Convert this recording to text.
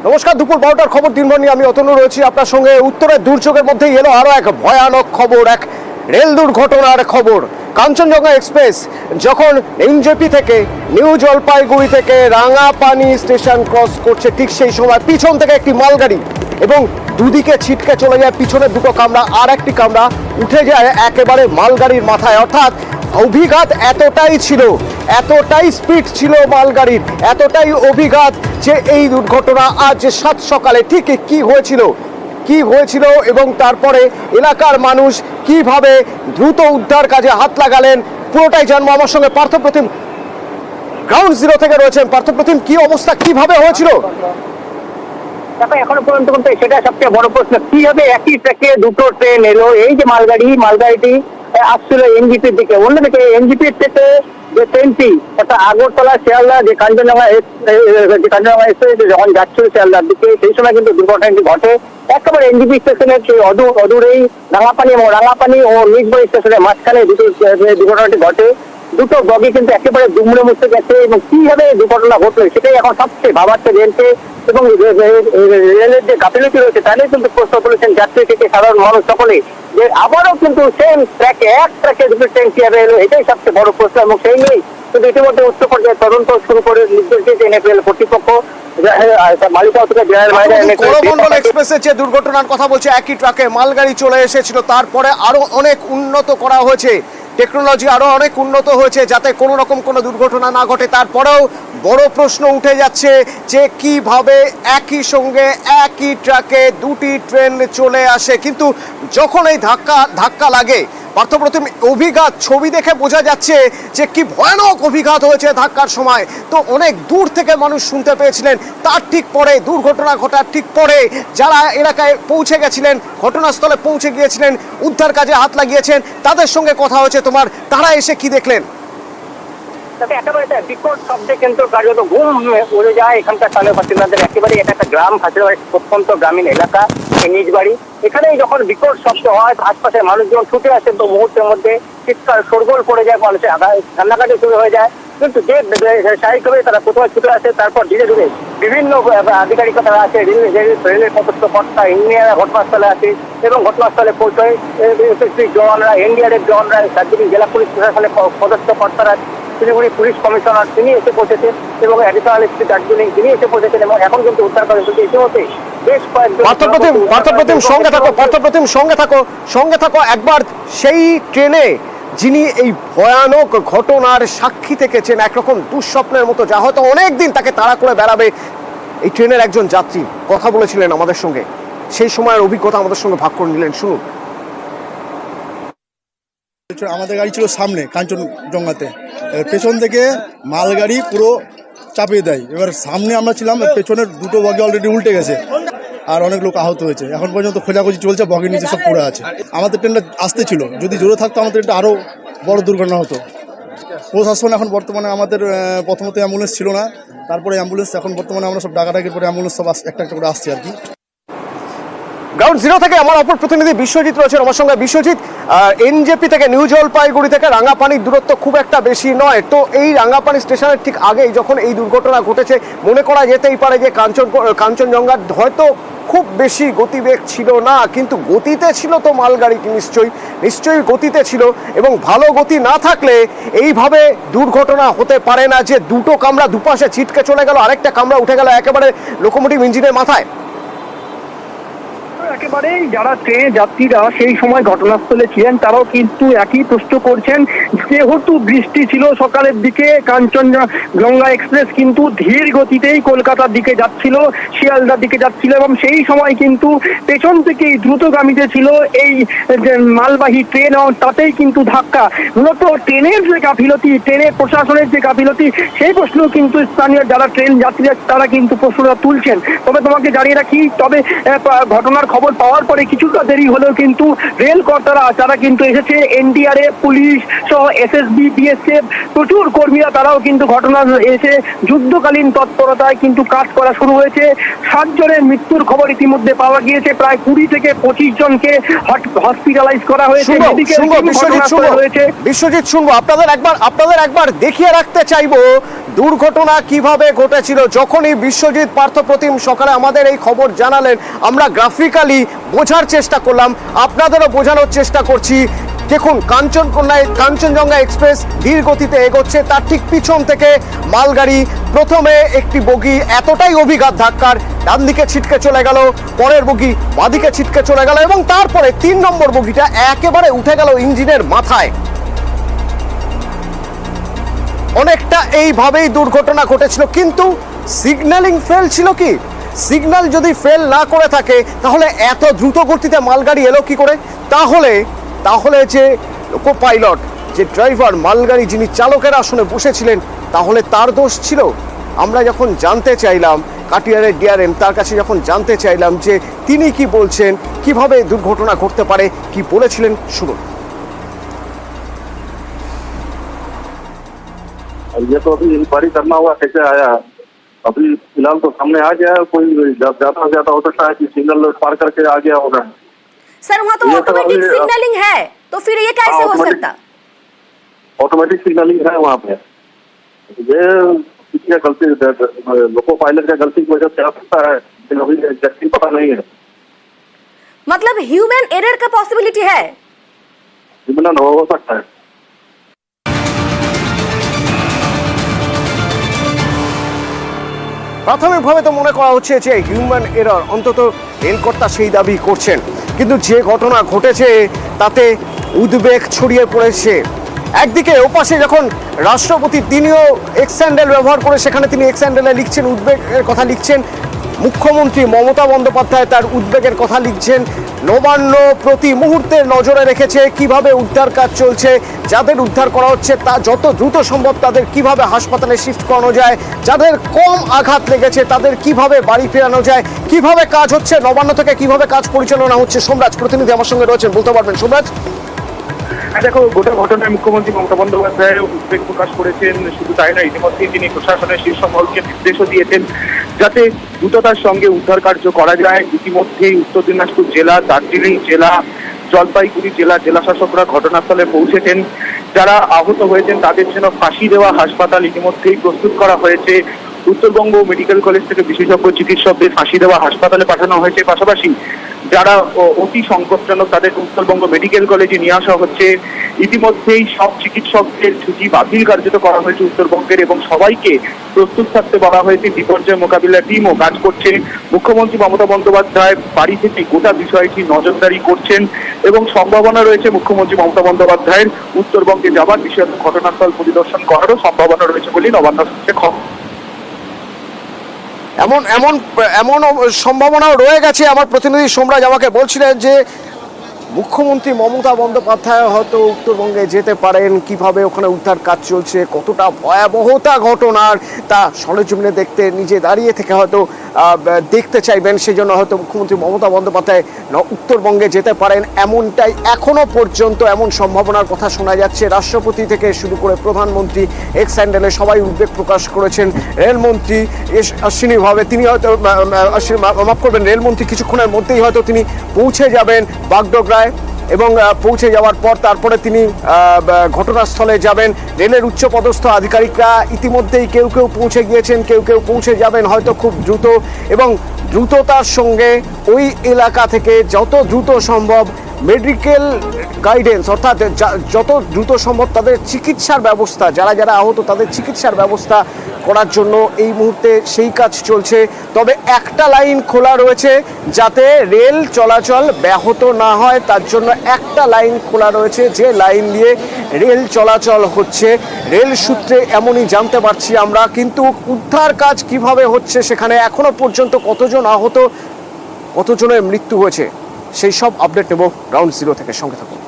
নমস্কার, দুপুর 12টার খবর দিনভর নিয়ে আমি অতনু রয়েছি আপনার সঙ্গে। উত্তরের দুর্যোগের মধ্যেই এলো আরো এক ভয়ানক খবর, এক রেল দুর্ঘটনার খবর। কাঞ্চনজঙ্ঘা এক্সপ্রেস যখন এনজেপি থেকে নিউ জলপাইগুড়ি থেকে রাঙাপানি স্টেশন ক্রস করছে, ঠিক সেই সময় পিছন থেকে একটি মালগাড়ি এবং দুদিকে ছিটকে চলে যায় পিছনের দুটো কামরা, আর একটি কামরা উঠে যায় একেবারে মালগাড়ির মাথায়। অর্থাৎ অভিঘাত এতটাই ছিল, এতটাই স্পিড ছিল মালগাড়ির, এতটাই অভিঘাত যে এই দুর্ঘটনা আজ সাত সকালে ঠিক কি হয়েছিল এবং তারপরে এলাকার মানুষ কিভাবে দ্রুত উদ্ধার কাজে হাত লাগালেন পুরোটাই জানবো। আমার সঙ্গে পার্থপ্রতিম গ্রাউন্ড জিরো থেকে রয়েছেন। পার্থপ্রতিম, কি অবস্থা, কিভাবে হয়েছিল? এখনো পর্যন্ত কিন্তু সেটা সবচেয়ে বড় প্রশ্ন, কিভাবে একই ট্র্যাকে দুটো ট্রেন এলো। এই যে মালগাড়িটি আসছিল এনজিপির দিকে, অন্যদিকে এনজিপির থেকে যে ট্রেনটি একটা আগরতলা শিয়ালদা যে কাঞ্চনজঙ্ঘা এক্সপ্রেস যখন যাচ্ছিল শিয়ালদার দিকে, সেই সময় কিন্তু দুর্ঘটনাটি ঘটে। একেবারে এনজিপি স্টেশনের সেই অদূরেই রাঙাপানি ও মিরপুর স্টেশনের মাঝখানে দুর্ঘটনাটি ঘটে। দুটো বগি কিন্তু একেবারে দুমড়ে মুচড়ে গেছে এবং কিভাবে দুর্ঘটনা ঘটলো সেটাই এখন সবচেয়ে ভাবাচ্ছে রেলকে এবং রেলের যে গাফিলতি রয়েছে তাহলে কিন্তু প্রশ্ন তুলেছেন যাত্রী থেকে সাধারণ মানুষ সকলে, যে আবারও কিন্তু সেম ট্র্যাকে এক ট্র্যাকে দুটো ট্রেন কিভাবে এলো, এটাই সবচেয়ে বড় প্রশ্ন। এবং সেই নিয়েই কিন্তু ইতিমধ্যে উচ্চ পর্যায়ে তদন্ত শুরু করে নির্দেশ দিয়েছে এনএফএল কর্তৃপক্ষ। এক্সপ্রেসের যে দুর্ঘটনার কথা বলছে, একই ট্রাকে মালগাড়ি চলে এসেছিল, তারপরে আরো অনেক উন্নত করা হয়েছে, টেকনোলজি আরো অনেক উন্নত হয়েছে যাতে কোনো রকম কোনো দুর্ঘটনা না ঘটে। তারপরেও বড় প্রশ্ন উঠে যাচ্ছে যে কিভাবে একই সঙ্গে একই ট্রাকে দুটি ট্রেন চলে আসে। কিন্তু যখন এই ধাক্কা লাগে, পার্থপ্রতিম, অভিঘাত ছবি দেখে বোঝা যাচ্ছে যে কি ভয়ানক অভিঘাত হয়েছে ধাক্কার সময়। তো অনেক দূর থেকে মানুষ শুনতে পেয়েছিলেন, তার ঠিক পরে দুর্ঘটনা ঘটার ঠিক পরে যারা এলাকায় পৌঁছে গেছিলেন, ঘটনাস্থলে পৌঁছে গিয়েছিলেন, উদ্ধার কাজে হাত লাগিয়েছেন, তাদের সঙ্গে কথা হয়েছে তোমার, তারা এসে কি দেখলেন? একেবারে বিকট শব্দে কিন্তু কার্যত ঘুম উড়ে যায় এখানকার স্থানীয় বাসিন্দাদের। একেবারে এটা একটা গ্রাম, খাসিরবাড়ি প্রত্যন্ত গ্রামীণ এলাকা, নিজ বাড়ি। এখানেই যখন বিকট শব্দ হয় আশপাশের মানুষজন ছুটে আসে, তো মুহূর্তের মধ্যে চিৎকার শোরগোল পড়ে যায়, মানুষের কান্নাকাটি শুরু হয়ে যায়। কিন্তু যে স্বাভাবিকভাবে তারা প্রথমে ছুটে আসে, তারপর ধীরে ধীরে বিভিন্ন আধিকারিকতা আছে, রেলের পদস্থ কর্তা, ইঞ্জিনিয়াররা ঘটনাস্থলে আছে এবং ঘটনাস্থলে পৌঁছয় এসএসবি জওয়ানরা, এনডিআরএফ জওয়ানরা, দার্জিলিং জেলা পুলিশ প্রশাসনের পদস্থ কর্তারা, শিলিগুড়ি পুলিশ কমিশনার তিনি এসে পৌঁছেছেন এবং অ্যাডিশনাল এসপি দার্জিলিং তিনি এসে পৌঁছেছেন এবং এখন কিন্তু উদ্ধার কাজ চলছে। ইতিমধ্যে বেশ কয়েকজন পার্থপ্রতিম সঙ্গে থাকো একবার। সেই ট্রেনে যিনি এই ভয়ানক ঘটনার সাক্ষী থেকেছেন, একরকম দুঃস্বপ্নের মতো, যা হয়তো অনেকদিন তাকে তাড়া করে বেড়াবে, এই ট্রেনের একজন যাত্রী কথা বলেছিলেন আমাদের সঙ্গে, সেই সময়ের অভিজ্ঞতা আমাদের সঙ্গে ভাগ করে নিলেন, শুনুন। আমাদের গাড়ি ছিল সামনে কাঞ্চনজঙ্ঘাতে, পেছন থেকে মালগাড়ি পুরো চাপিয়ে দেয়। এবার সামনে আমরা ছিলাম, পেছনের দুটো বগি অলরেডি উল্টে গেছে আর অনেক লোক আহত হয়েছে। এখন পর্যন্ত খোঁজাখুঁজি চলছে, বগির নিচে সব পড়ে আছে। আমাদের ট্রেনটা আসতে ছিল, যদি জোরে থাকতো আমাদের ট্রেনটা আরও বড় দুর্ঘটনা হতো। প্রশাসন এখন বর্তমানে আমাদের প্রথমত অ্যাম্বুলেন্স ছিল না, তারপরে অ্যাম্বুলেন্স, এখন বর্তমানে আমরা সব ডাকাডাকির পরে অ্যাম্বুলেন্স সব একটা একটা করে আসছে আর কি। গ্রাউন্ড জিরো থেকে আমার অপর প্রতিনিধি বিশ্বজিৎ রয়েছেন আমার সঙ্গে। বিশ্বজিৎ, এনজেপি থেকে নিউ জলপাইগুড়ি থেকে রাঙাপানির দূরত্ব খুব একটা বেশি নয়, তো এই রাঙাপানি স্টেশনের ঠিক আগেই যখন এই দুর্ঘটনা ঘটেছে, মনে করা যেতেই পারে যে কাঞ্চনজঙ্ঘার হয়তো খুব বেশি গতিবেগ ছিল না, কিন্তু গতিতে ছিল তো মালগাড়িটি, নিশ্চয়ই গতিতে ছিল, এবং ভালো গতি না থাকলে এইভাবে দুর্ঘটনা হতে পারে না যে দুটো কামরা দুপাশে ছিটকে চলে গেল, আরেকটা কামরা উঠে গেল একেবারে লোকোমোটিভ ইঞ্জিনের মাথায়। একেবারে যারা ট্রেনে যাত্রীরা সেই সময় ঘটনাস্থলে ছিলেন তারাও কিন্তু একই প্রশ্ন করছেন, যেহেতু বৃষ্টি ছিল সকালের দিকে, কাঞ্চনজঙ্ঘা এক্সপ্রেস কিন্তু ধীর গতিতেই কলকাতার দিকে যাচ্ছিল, শিয়ালদার দিকে যাচ্ছিল এবং সেই সময় কিন্তু পেছন থেকেই দ্রুতগামীতে ছিল এই মালবাহী ট্রেন, তাতেই কিন্তু ধাক্কা। মূলত ট্রেনের যে গাফিলতি, ট্রেনের প্রশাসনের যে গাফিলতি, সেই প্রশ্ন কিন্তু স্থানীয় যারা ট্রেন যাত্রীরা তারা কিন্তু প্রশ্নটা তুলছেন। তবে তোমাকে জানিয়ে রাখি, তবে ঘটনার খবর পাওয়ার পরে কিছুটা দেরি হলেও কিন্তু রেল কর্তারা যারা কিন্তু এসেছে, এনডিআরএফ, পুলিশ সহ এসএসবি, বিএসএফ প্রচুর কর্মীরা তারাও কিন্তু ঘটনা এসে যুদ্ধকালীন তৎপরতায় কিন্তু কাজ করা শুরু হয়েছে। 7 জনের মৃত্যুর খবর ইতিমধ্যে পাওয়া গিয়েছে, প্রায় 20 থেকে 25 জনকে হসপিটালাইজ করা হয়েছে। বিশ্বজিৎ শুনবো আপনাদের একবার দেখিয়ে রাখতে চাইবো দুর্ঘটনা কিভাবে ঘটেছিল। যখনই বিশ্বজিৎ পার্থপ্রতিম সকালে আমাদের এই খবর জানালেন, আমরা গ্রাফিক্যালি বোঝার চেষ্টা করলাম, আপনাদেরও বোঝানোর চেষ্টা করছি। দেখুন, কাঞ্চনজঙ্ঘা এক্সপ্রেস ধীর গতিতে এগোচ্ছে, তার ঠিক পিছন থেকে মালগাড়ি প্রথমে একটি বগি এতটাই অভিঘাত ধাক্কার ডান দিকে ছিটকে চলে গেল, পরের বগি বাঁদিকে ছিটকে চলে গেল এবং তারপরে 3 নম্বর বগিটা একেবারে উঠে গেল ইঞ্জিনের মাথায়। অনেকটা এইভাবেই দুর্ঘটনা ঘটেছিল, কিন্তু সিগন্যালিং ফেল ছিল কি? সিগন্যাল যদি ফেল না করে থাকে তাহলে এত দ্রুত গতিতে মালগাড়ি এলো কি করে? তাহলে যে লোকো পাইলট, যে ড্রাইভার, মালগাড়ি যিনি চালকের আসনে বসেছিলেন, তাহলে তার দোষ ছিল? আমরা যখন জানতে চাইলাম কাটিয়ারের ডিআরএম, তার কাছে যখন জানতে চাইলাম যে তিনি কি বলছেন, কিভাবে দুর্ঘটনা ঘটতে পারে, কি বলেছিলেন শুনুন। ये तो अभी इंक्वायरी करना हुआ कैसे आया, अभी फिलहाल तो सामने आ गया। कोई ज्यादा हो सकता है कि सिग्नल पार करके आ गया होगा। सर वहाँ तो ऑटोमेटिक सिग्नलिंग है, तो फिर ये कैसे हो सकता? ऑटोमेटिक सिग्नलिंग है वहाँ पे, ये किसी का गलती, लोको पायलट का गलती की वजह से आ सकता है, लेकिन अभी एग्जैक्टली पता नहीं है। मतलब ह्यूमन एरर का पॉसिबिलिटी है? ह्यूमन हो सकता है। প্রাথমিকভাবে তো মনে করা হচ্ছে যে হিউম্যান এরর, অন্তত রেলকর্তা সেই দাবি করছেন, কিন্তু যে ঘটনা ঘটেছে তাতে উদ্বেগ ছড়িয়ে পড়েছে। একদিকে ওপাশে যখন রাষ্ট্রপতি, তিনিও এক্স হ্যান্ডেল ব্যবহার করে সেখানে তিনি এক্স হ্যান্ডেলে লিখছেন, উদ্বেগের কথা লিখছেন। মুখ্যমন্ত্রী মমতা বন্দ্যোপাধ্যায় তার উদ্বেগের কথা লিখছেন। নবান্ন প্রতি মুহূর্তে নজরে রেখেছে কিভাবে উদ্ধার কাজ চলছে, যাদের উদ্ধার করা হচ্ছে তা যত দ্রুত সম্ভব তাদের কিভাবে হাসপাতালে শিফট করানো যায়, যাদের কম আঘাত লেগেছে তাদের কিভাবে বাড়ি ফেরানো যায়, কিভাবে কাজ হচ্ছে নবান্ন থেকে, কিভাবে কাজ পরিচালনা হচ্ছে। সোমরাজ প্রতিনিধি আমার সঙ্গে রয়েছেন, বলতে পারবেন সোমরাজ? দেখো, গোটা ঘটনায় মুখ্যমন্ত্রী মমতা বন্দ্যোপাধ্যায় উদ্বেগ প্রকাশ করেছেন। শুধু তাই নয়, ইতিমধ্যেই তিনি প্রশাসনের শীর্ষ মহলকে নির্দেশও দিয়েছেন যাতে দ্রুততার সঙ্গে উদ্ধার কার্য করা যায়। ইতিমধ্যেই উত্তর দিনাজপুর জেলা, দার্জিলিং জেলা, জলপাইগুড়ি জেলা জেলাশাসকরা ঘটনাস্থলে পৌঁছেছেন। যারা আহত হয়েছেন তাদের জন্য ফাঁসি দেওয়া হাসপাতাল ইতিমধ্যেই প্রস্তুত করা হয়েছে। উত্তরবঙ্গ মেডিকেল কলেজ থেকে বিশেষজ্ঞ চিকিৎসকদের ফাঁসি দেওয়া হাসপাতালে পাঠানো হয়েছে। পাশাপাশি যারা অতি সংকটজনক তাদের উত্তরবঙ্গ মেডিকেল কলেজে নিয়ে আসা হচ্ছে। ইতিমধ্যেই সব চিকিৎসকদের ছুটি বাতিল কার্যত করা হয়েছে উত্তরবঙ্গের, এবং সবাইকে প্রস্তুত থাকতে বলা হয়েছে। বিপর্যয় মোকাবিলা টিমও কাজ করছে। মুখ্যমন্ত্রী মমতা বন্দ্যোপাধ্যায় বাড়ি থেকে গোটা বিষয়টি নজরদারি করছেন এবং সম্ভাবনা রয়েছে মুখ্যমন্ত্রী মমতা বন্দ্যোপাধ্যায়ের উত্তরবঙ্গে যাবার, বিশেষত ঘটনাস্থল পরিদর্শন করারও সম্ভাবনা রয়েছে বলে নবান্ন সূত্রে খবর। এমন সম্ভাবনাও রয়ে গেছে। আমার প্রতিনিধি সোমরাজ আমাকে বলছিলেন যে মুখ্যমন্ত্রী মমতা বন্দ্যোপাধ্যায় হয়তো উত্তরবঙ্গে যেতে পারেন, কিভাবে ওখানে উদ্ধার কাজ চলছে, কতটা ভয়াবহতা ঘটনার তা সরেজমিনে দেখতে, নিজে দাঁড়িয়ে থেকে হয়তো দেখতে চাইবেন, সেজন্য হয়তো মুখ্যমন্ত্রী মমতা বন্দ্যোপাধ্যায় উত্তরবঙ্গে যেতে পারেন, এমনটাই এখনো পর্যন্ত এমন সম্ভাবনার কথা শোনা যাচ্ছে। রাষ্ট্রপতি থেকে শুরু করে প্রধানমন্ত্রী, এক্স হ্যান্ডেলে সবাই উদ্বেগ প্রকাশ করেছেন। রেলমন্ত্রী অশ্বিনী ভাবে তিনি হয়তো, মাফ করবেন, রেলমন্ত্রী কিছুক্ষণের মধ্যেই হয়তো তিনি পৌঁছে যাবেন বাগডোগরায়, এবং পৌঁছে যাওয়ার পর তারপরে তিনি ঘটনাস্থলে যাবেন। রেলের উচ্চপদস্থ আধিকারিকরা ইতিমধ্যেই কেউ পৌঁছে গিয়েছেন, কেউ পৌঁছে যাবেন হয়তো খুব দ্রুত, এবং দ্রুততার সঙ্গে ওই এলাকা থেকে যত দ্রুত সম্ভব মেডিকেল গাইডেন্স, অর্থাৎ যত দ্রুত সম্ভব তাদের চিকিৎসার ব্যবস্থা, যারা আহত তাদের চিকিৎসার ব্যবস্থা করার জন্য এই মুহূর্তে সেই কাজ চলছে। তবে একটা লাইন খোলা রয়েছে যাতে রেল চলাচল ব্যাহত না হয়, তার জন্য একটা লাইন খোলা রয়েছে, যে লাইন দিয়ে রেল চলাচল হচ্ছে। রেল সূত্রে এমনই জানতে পারছি আমরা, কিন্তু উদ্ধার কাজ কিভাবে হচ্ছে সেখানে এখনো পর্যন্ত কতজন আহত, কতজনের মৃত্যু হয়েছে, সেই সব আপডেট নেব গ্রাউন্ড জিরো থেকে। সঙ্গে থাকুন।